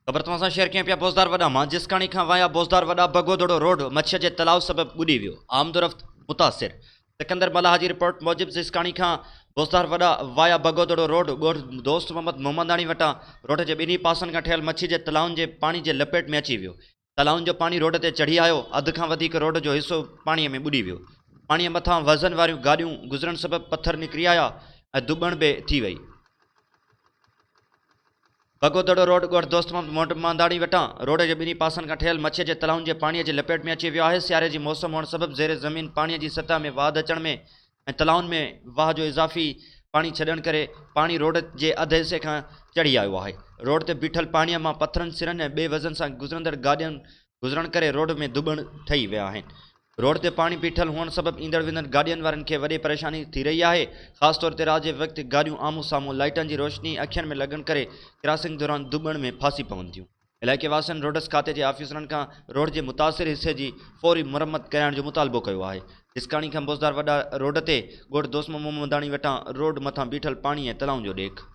ख़बर तव्हां शेयर कयां पिया बोज़दार वॾा मां जसकाणी खां वाया बोज़दार वॾा बगोदड़ो रोड मच्छर जे तलाउ सबबि ॿुॾी वियो आम ورفت متاثر सिकंदर मलाह जी रिपोर्ट मूजिबि जसकाणी खां बोज़दार वॾा वाया बगोदड़ो रोड ॻोठ दोस्त मोहम्मदानी वटां रोड जे ॿिन्ही पासनि खां ठहियल मच्छी जे तलाउनि जे पाणी जे लपेट में अची वियो। तलाउनि जो पाणी रोड ते चढ़ी आयो, अधु खां वधीक रोड जो हिसो पाणीअ में ॿुॾी वियो। पाणीअ मथां वज़न वारियूं गाॾियूं गुज़रण सबबि पथर निकिरी आया ऐं दुबण बि थी वई। बगोदड़ो रोड ॻोठ दोस्त मोहम्मदानी वटां रोड जे ॿिन्ही पासनि खां ठहियल मच्छीअ जे तलाउनि जे पाणीअ जे लपेट में अची वियो आहे। सियारे जी मौसम हुअण सबबि ज़ेर ज़मीन पाणीअ जी सतह में वाध अचण में ऐं तलाउनि में वाह जो इज़ाफ़ी पाणी छॾण करे पाणी रोड जे अधु हिसे खां चढ़ी आयो आहे। रोड ते बीठल पाणीअ मां पथरनि सिरनि ऐं ॿिए वज़न सां गुज़रंदड़ गाॾियुनि गुज़रण करे रोड में दुबण ठही विया आहिनि। रोड ते पाणी बीठल हुअण सबबि ईंदड़ वेंदड़ गाॾियुनि वारनि खे वॾी परेशानी थी रही आहे। ख़ासि तौर ते रात जे वक़्तु गाॾियूं आम्हूं साम्हूं लाइटनि जी रोशनी अखियुनि में लॻण करे क्रॉसिंग दौरान दुबण में फासी पवनि थियूं। इलाइक़े वासियुनि रोडस खाते जे ऑफिसरनि खां रोड जे मुतासिर हिसे जी फौरी मुरम्मत कराइण जो मुतालबो कयो आहे। जसकाणी खां बोज़दार वॾा रोड ते ॻोठ दोस्त मोहम्मदानी वटां रोड मथां बीठल पाणी ऐं तलाउनि जो ॾेख।